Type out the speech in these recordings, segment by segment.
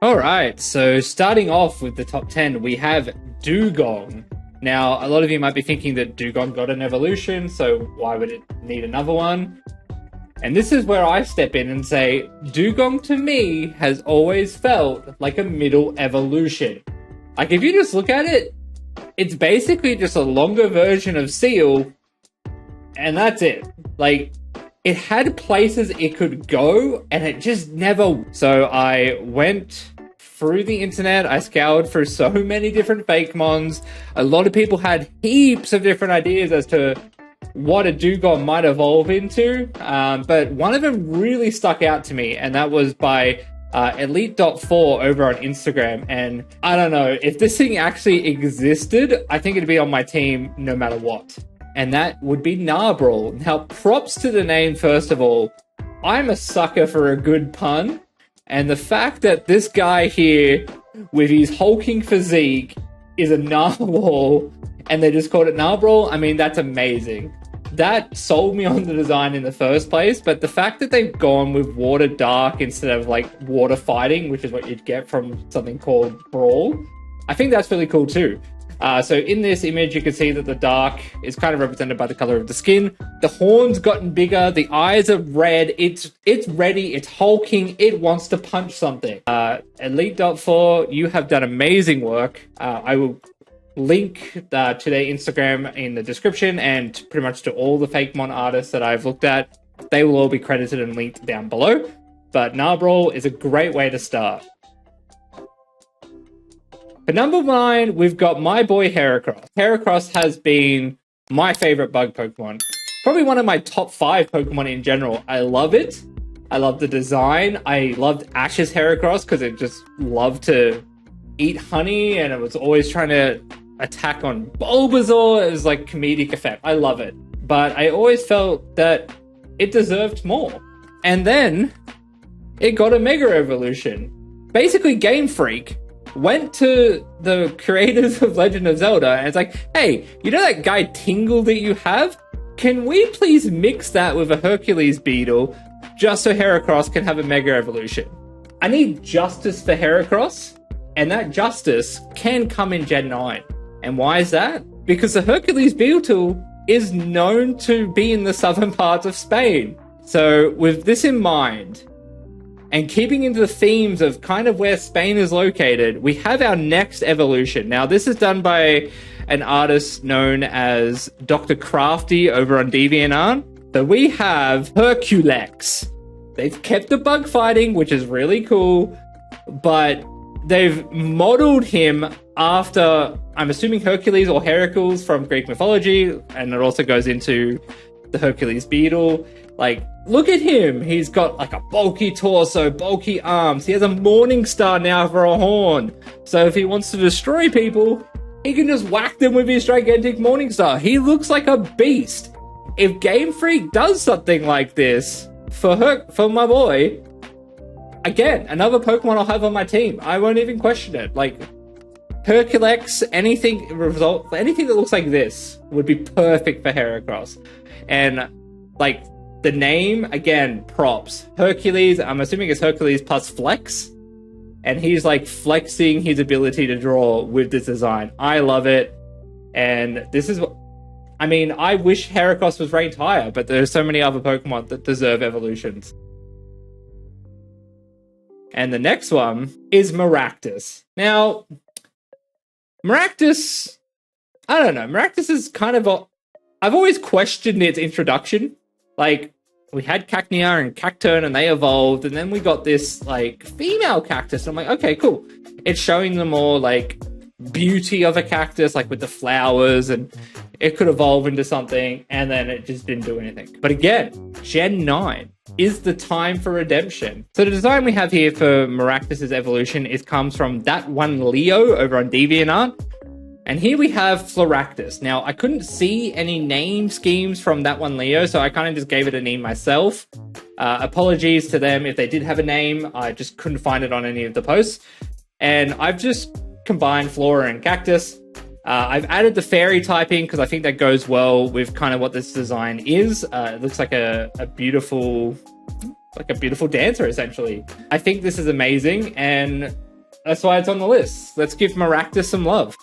All right, so starting off with the top 10, we have DEWGONG. Now, a lot of you might be thinking that DEWGONG got an evolution, so why would it need another one? And this is where I step in and say, DEWGONG to me has always felt like a middle evolution. Like, if you just look at it, it's basically just a longer version of Seal, and that's it. Like, it had places it could go, and it just never... So I went through the internet, I scoured through so many different fakemons. A lot of people had heaps of different ideas as to what a DEWGONG might evolve into, but one of them really stuck out to me, and that was by Elite.4 over on Instagram. And I don't know, if this thing actually existed, I think it'd be on my team no matter what. And that would be NARBRAWL. Now, props to the name, first of all. I'm a sucker for a good pun, and the fact that this guy here, with his hulking physique, is a narwhal, and they just called it NARBRAWL, I mean, that's amazing. That sold me on the design in the first place, but the fact that they've gone with water dark instead of like water fighting, which is what you'd get from something called Brawl, I think that's really cool too. So in this image, you can see that the dark is kind of represented by the color of the skin. The horn's gotten bigger. The eyes are red. It's ready. It's hulking. It wants to punch something. Elite.4, you have done amazing work. I will link to their Instagram in the description, and pretty much to all the fakemon artists that I've looked at. They will all be credited and linked down below. But NARBRAWL is a great way to start. For number 9, we've got my boy HERACROSS. HERACROSS has been my favorite bug Pokemon. Probably one of my top 5 Pokemon in general. I love it. I love the design. I loved Ash's HERACROSS because it just loved to eat honey, and it was always trying to attack on Bulbasaur. It was like comedic effect. I love it. But I always felt that it deserved more. And then it got a Mega Evolution. Basically, Game Freak went to the creators of Legend of Zelda and it's like, hey, you know that guy Tingle that you have? Can we please mix that with a Hercules beetle just so Heracross can have a Mega Evolution? I need justice for Heracross, and that justice can come in Gen 9. And why is that? Because the Hercules beetle is known to be in the southern parts of Spain. So with this in mind, and keeping into the themes of kind of where Spain is located, we have our next evolution. Now, this is done by an artist known as Dr. Crafty over on DeviantArt. So we have Herculex. They've kept the bug fighting, which is really cool, but they've modeled him after, I'm assuming, Hercules or Heracles from Greek mythology, and it also goes into the Hercules beetle. Like, look at him. He's got like a bulky torso, bulky arms. He has a morning star now for a horn. So if he wants to destroy people, he can just whack them with his gigantic morning star. He looks like a beast. If Game Freak does something like this for my boy, again, another Pokemon I'll have on my team. I won't even question it. Like, Herculex, anything that looks like this would be perfect for Heracross. And like, the name, again, props. Hercules, I'm assuming it's Hercules plus Flex. And he's like flexing his ability to draw with this design. I love it. And this is what... I mean, I wish Heracross was ranked higher, but there's so many other Pokemon that deserve evolutions. And the next one is MARACTUS. Now, MARACTUS... I don't know. MARACTUS is kind of a... I've always questioned its introduction. Like, we had Cacnea and Cacturne and they evolved, and then we got this, like, female cactus. I'm like, okay, cool. It's showing the more, like, beauty of a cactus, like with the flowers, and it could evolve into something, and then it just didn't do anything. But again, Gen 9 is the time for redemption. So the design we have here for MARACTUS' evolution comes from That One Leo over on DeviantArt. And here we have Floractus. Now, I couldn't see any name schemes from That One Leo, so I kind of just gave it a name myself. Apologies to them if they did have a name. I just couldn't find it on any of the posts. And I've just combined Flora and Cactus. I've added the fairy typing because I think that goes well with kind of what this design is. It looks like a beautiful dancer, essentially. I think this is amazing, and That's why it's on the list. Let's give MARACTUS some love.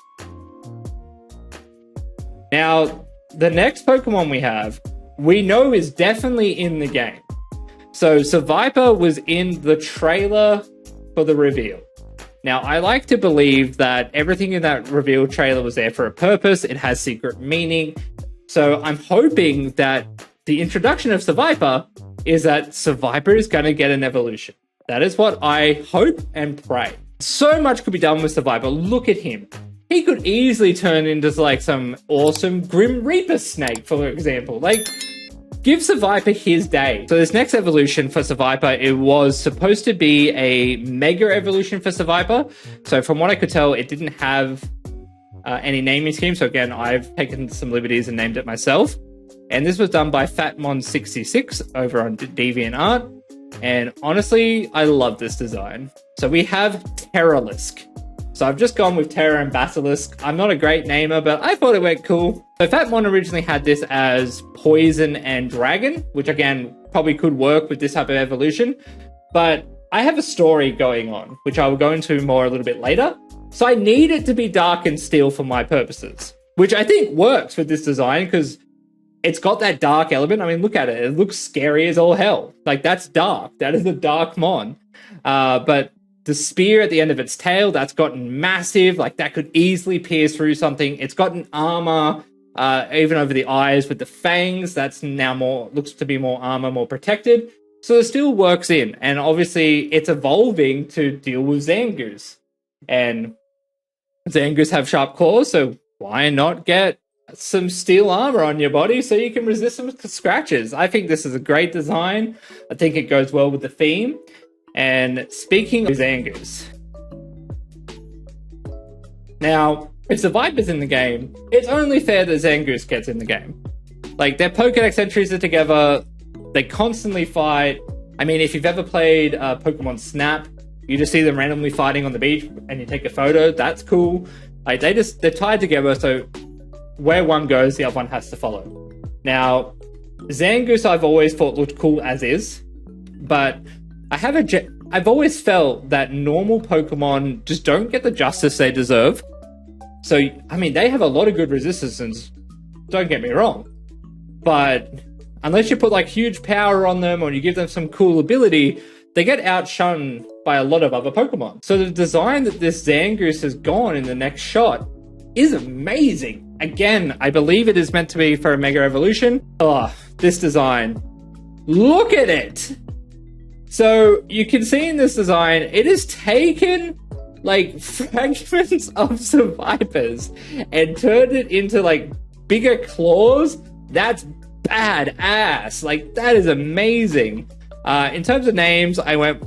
Now, the next Pokemon we have, we know is definitely in the game. So Seviper was in the trailer for the reveal. Now, I like to believe that everything in that reveal trailer was there for a purpose. It has secret meaning. So I'm hoping that the introduction of Seviper is that Seviper is going to get an evolution. That is what I hope and pray. So much could be done with Seviper. Look at him. He could easily turn into like some awesome Grim Reaper snake, for example. Like, give Seviper his day. So this next evolution for Seviper, it was supposed to be a mega evolution for Seviper. So from what I could tell, it didn't have any naming scheme. So again, I've taken some liberties and named it myself. And this was done by Fatmon66 over on DeviantArt. And honestly, I love this design. So we have Terralisk. So I've just gone with Terra and Basilisk. I'm not a great namer, but I thought it went cool. So Fatmon originally had this as Poison and Dragon, which again, probably could work with this type of evolution. But I have a story going on, which I will go into more a little bit later. So I need it to be Dark and Steel for my purposes, which I think works with this design because it's got that dark element. I mean, look at it. It looks scary as all hell. Like, that's dark. That is a dark mon. But the spear at the end of its tail, that's gotten massive. Like, that could easily pierce through something. It's gotten armor, even over the eyes with the fangs. That's now more, looks to be more armor, more protected. So it still works in. And obviously, it's evolving to deal with ZANGoose. And ZANGoose have sharp claws, so why not get some steel armor on your body so you can resist some scratches? I think this is a great design. I think it goes well with the theme. And speaking of ZANGoose, now, if Seviper's in the game, it's only fair that ZANGoose gets in the game. Like, their Pokedex entries are together. They constantly fight. I mean, if you've ever played Pokemon Snap, you just see them randomly fighting on the beach and you take a photo. That's cool. Like, they're tied together, so where one goes, the other one has to follow. Now, ZANGoose I've always thought looked cool as is, but I've always felt that normal Pokemon just don't get the justice they deserve. So, I mean, they have a lot of good resistance, don't get me wrong, but unless you put like huge power on them or you give them some cool ability, they get outshone by a lot of other Pokemon. So the design that this ZANGoose has gone in the next shot is amazing. Again, I believe it is meant to be for a Mega Evolution. Oh, this design. Look at it! So you can see in this design, it has taken like fragments of Sevipers and turned it into like bigger claws. That's badass. Like, that is amazing. In terms of names, I went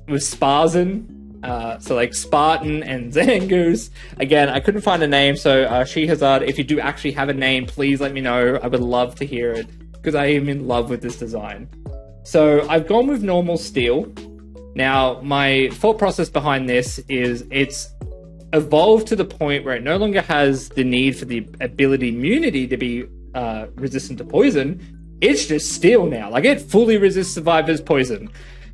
with SPARZAN. So like Spartan and ZANGoose. Again, I couldn't find a name, so Shehazard, if you do actually have a name, please let me know. I would love to hear it, because I am in love with this design. So I've gone with normal steel. Now, my thought process behind this is it's evolved to the point where it no longer has the need for the ability immunity to be resistant to poison. It's just steel now. Like, it fully resists Seviper's poison.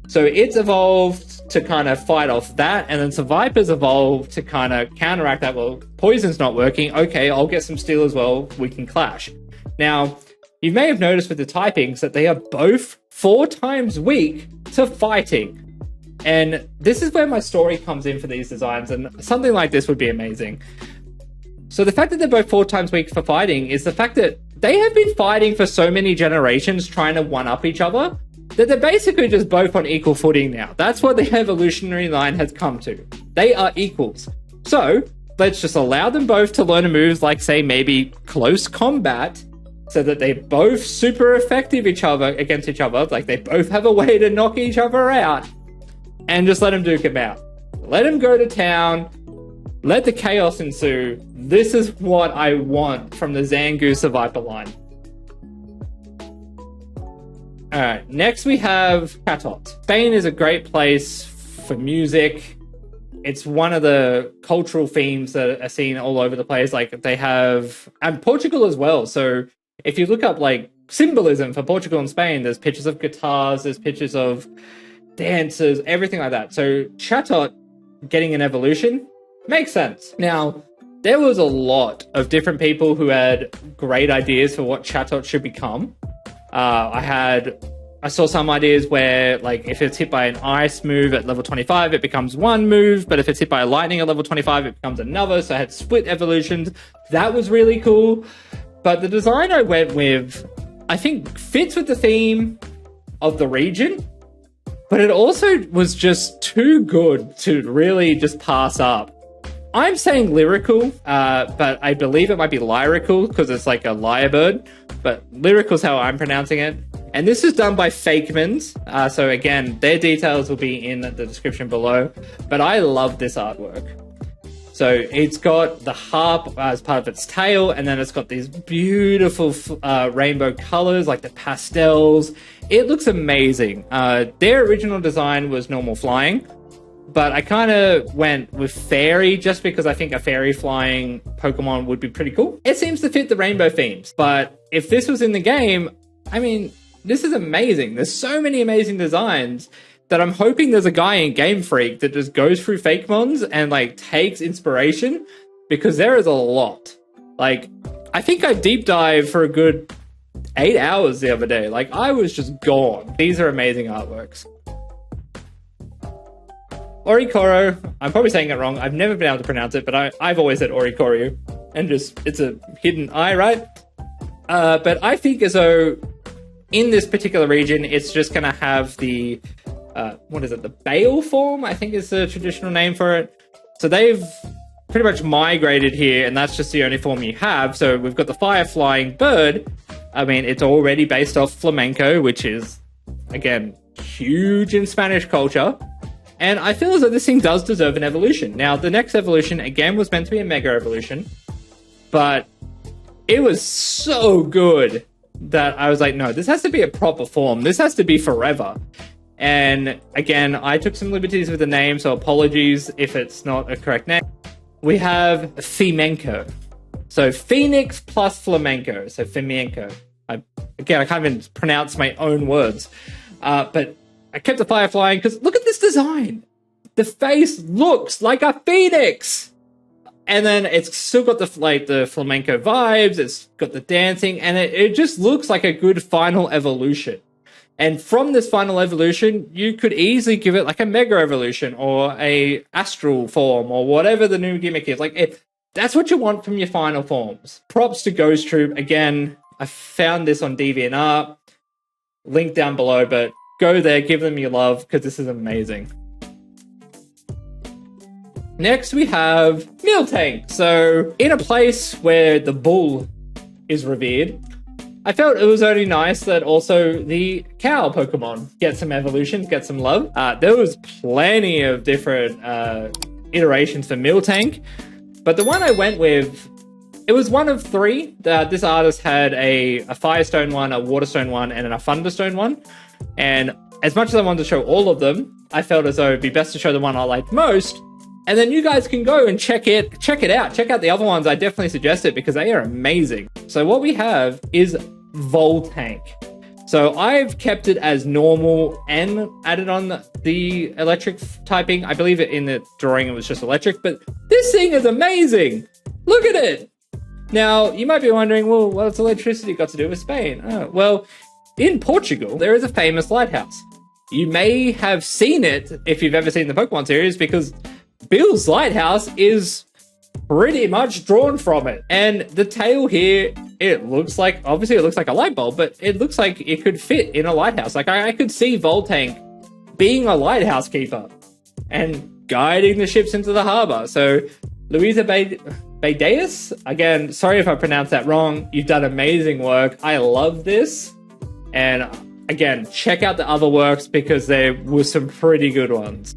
So it's evolved to kind of fight off that, and then Seviper's evolved to kind of counteract that. Well, poison's not working. Okay, I'll get some steel as well. We can clash. Now, you may have noticed with the typings that they are both 4 times weak to fighting. And this is where my story comes in for these designs, and something like this would be amazing. So the fact that they're both 4 times weak for fighting is the fact that they have been fighting for so many generations trying to one-up each other that they're basically just both on equal footing now. That's what the evolutionary line has come to. They are equals. So let's just allow them both to learn moves like, say, maybe close combat, so that they're both super effective against each other. Like, they both have a way to knock each other out. And just let them duke them out. Let them go to town. Let the chaos ensue. This is what I want from the ZANGoose Seviper line. Alright, next we have CHATOT. Spain is a great place for music. It's one of the cultural themes that are seen all over the place. Like, they have... And Portugal as well. So if you look up, like, symbolism for Portugal and Spain, there's pictures of guitars, there's pictures of dancers, everything like that. So CHATOT getting an evolution makes sense. Now, there was a lot of different people who had great ideas for what CHATOT should become. I saw some ideas where, like, if it's hit by an ice move at level 25, it becomes one move, but if it's hit by a lightning at level 25, it becomes another, so I had split evolutions. That was really cool. But the design I went with, I think, fits with the theme of the region, but it also was just too good to really just pass up. I'm saying lyrical, but I believe it might be lyrical because it's like a lyrebird, but lyrical is how I'm pronouncing it. And this is done by fakemon. So again, their details will be in the description below, but I love this artwork. So it's got the harp as part of its tail, and then it's got these beautiful rainbow colors, like the pastels. It looks amazing. Their original design was normal flying, but I kind of went with fairy just because I think a fairy flying Pokemon would be pretty cool. It seems to fit the rainbow themes, but if this was in the game, I mean, this is amazing. There's so many amazing designs that I'm hoping there's a guy in Game Freak that just goes through fakemons and like takes inspiration, because there is a lot. Like, I think I deep dived for a good 8 hours the other day. Like, I was just gone. These are amazing artworks. ORICORIO, I'm probably saying it wrong. I've never been able to pronounce it, but I've always said ORICORIO. And just, it's a hidden I, right? But I think as though in this particular region, it's just going to have the, what is it? The Bale form, I think is the traditional name for it. So they've pretty much migrated here, and that's just the only form you have. So we've got the fire flying bird. I mean, it's already based off flamenco, which is, again, huge in Spanish culture. And I feel as though this thing does deserve an evolution. Now, the next evolution, again, was meant to be a mega evolution, but it was so good that I was like, no, this has to be a proper form. This has to be forever. And again, I took some liberties with the name, so apologies if it's not a correct name. We have Flamenco. So Phoenix plus flamenco. So Flamenco. Again, I can't even pronounce my own words. But I kept the fire flying because look at this design. The face looks like a phoenix. And then it's still got the flamenco vibes. It's got the dancing, and it just looks like a good final evolution. And from this final evolution, you could easily give it like a mega evolution or a astral form or whatever the new gimmick is. Like, that's what you want from your final forms. Props to Ghost Troop. Again, I found this on DeviantArt. Link down below, but go there, give them your love, because this is amazing. Next, we have Miltank. So, in a place where the bull is revered, I felt it was only nice that also the cow Pokemon get some evolutions, get some love. There was plenty of different iterations for Miltank, but the one I went with, it was one of three. This artist had a Firestone one, a Waterstone one, and a Thunderstone one. And as much as I wanted to show all of them, I felt as though it'd be best to show the one I liked most. And then you guys can go and check it out. Check out the other ones. I definitely suggest it because they are amazing. So what we have is VOLTANK. So I've kept it as normal and added on the electric typing. I believe in the drawing it was just electric, but this thing is amazing. Look at it. Now, you might be wondering, well, what's electricity got to do with Spain? Oh, well, in Portugal, there is a famous lighthouse. You may have seen it if you've ever seen the Pokemon series, because Bill's lighthouse is pretty much drawn from it. And the tail here, it looks like, obviously it looks like a light bulb, but it looks like it could fit in a lighthouse. Like, I could see VOLTANK being a lighthouse keeper and guiding the ships into the harbor. So, Luisa Baideus, again, sorry if I pronounced that wrong. You've done amazing work. I love this. And again, check out the other works because there were some pretty good ones.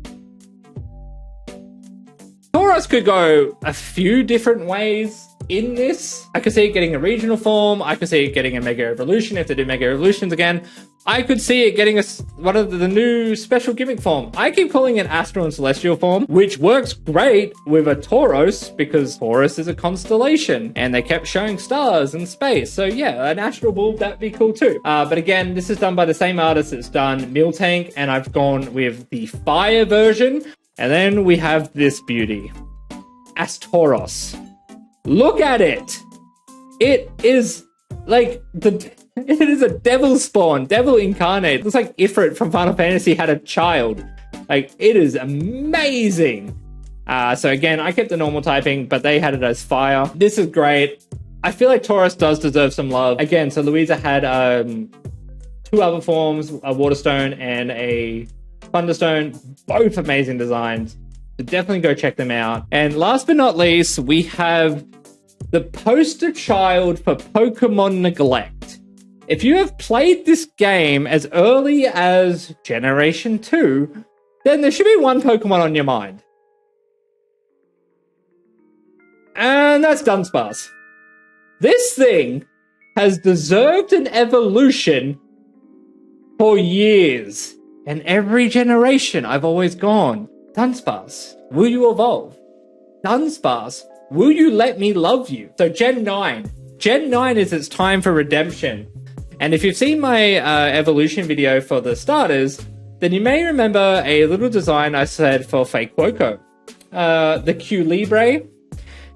SPARZAN could go a few different ways in this. I could see it getting a regional form. I could see it getting a Mega Evolution if they do Mega Evolutions again. I could see it getting one of the new special gimmick form. I keep calling it Astral and Celestial form, which works great with a Tauros because Taurus is a constellation and they kept showing stars and space. So yeah, an Astral Bull, that'd be cool too. But again, this is done by the same artist that's done Miltank, and I've gone with the Fire version. And then we have this beauty, ASTAUROZ. Look at it. It is like it is a devil spawn, devil incarnate. It looks like Ifrit from Final Fantasy had a child. Like, it is amazing. So again, I kept the normal typing, but they had it as fire. This is great. I feel like Tauros does deserve some love. Again, so Louisa had 2 other forms, a Waterstone and a Thunderstone. Both amazing designs. So definitely go check them out. And last but not least, we have the poster child for Pokemon neglect. If you have played this game as early as Generation 2, then there should be one Pokemon on your mind. And that's Dunsparce. This thing has deserved an evolution for years. And every generation I've always gone, Dunsparce, will you evolve? Dunsparce, will you let me love you? So Gen 9. Gen 9 is its time for redemption. And if you've seen my evolution video for the starters, then you may remember a little design I said for Fake Woco. The Q Libre.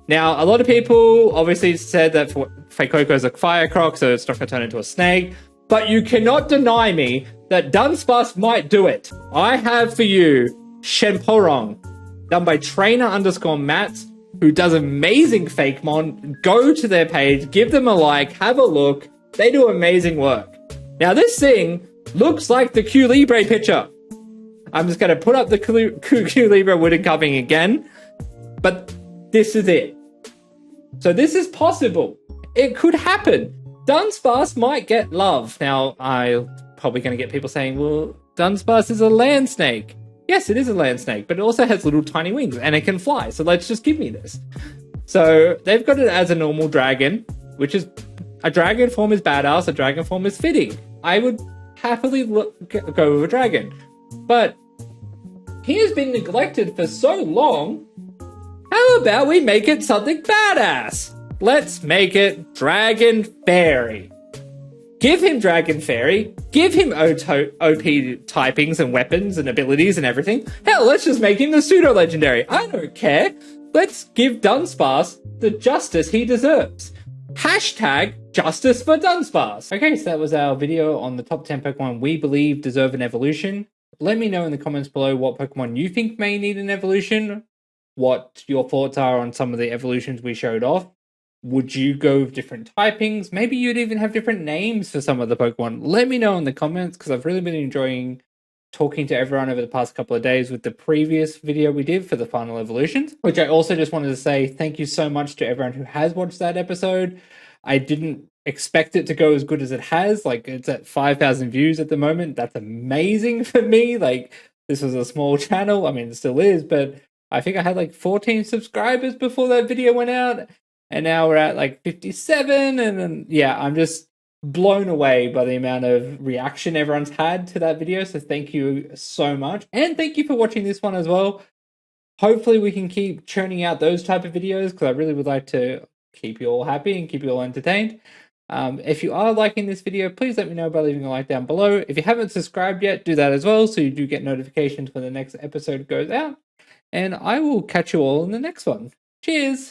Now, a lot of people obviously said that Fake Woco is a fire croc, so it's not going to turn into a snake. But you cannot deny me that Dunsparce might do it. I have for you Shenporong, done by trainer_Mats, who does amazing fakemon. Go to their page, give them a like, have a look. They do amazing work. Now, this thing looks like the Q Libre picture. I'm just going to put up the Q Libre wooden carving again. But this is it. So this is possible. It could happen. Dunsparce might get love. Now, I'm probably going to get people saying, well, Dunsparce is a land snake. Yes, it is a land snake, but it also has little tiny wings and it can fly. So let's just give me this. So they've got it as a normal dragon, which is a dragon form is badass. A dragon form is fitting. I would happily go with a dragon, but he has been neglected for so long. How about we make it something badass? Let's make it Dragon Fairy. Give him Dragon Fairy. Give him OP typings and weapons and abilities and everything. Hell, let's just make him the pseudo-legendary. I don't care. Let's give Dunsparce the justice he deserves. Hashtag justice for Dunsparce. Okay, so that was our video on the top 10 Pokemon we believe deserve an evolution. Let me know in the comments below what Pokemon you think may need an evolution, what your thoughts are on some of the evolutions we showed off. Would you go with different typings? Maybe you'd even have different names for some of the Pokemon. Let me know in the comments, because I've really been enjoying talking to everyone over the past couple of days with the previous video we did for the final evolutions, which I also just wanted to say thank you so much to everyone who has watched that episode. I didn't expect it to go as good as it has. Like, it's at 5,000 views at the moment. That's amazing for me. Like, this was a small channel. I mean, it still is, but I think I had like 14 subscribers before that video went out. And now we're at like 57. And then, yeah, I'm just blown away by the amount of reaction everyone's had to that video. So thank you so much. And thank you for watching this one as well. Hopefully we can keep churning out those type of videos, because I really would like to keep you all happy and keep you all entertained. If you are liking this video, please let me know by leaving a like down below. If you haven't subscribed yet, do that as well, so you do get notifications when the next episode goes out. And I will catch you all in the next one. Cheers!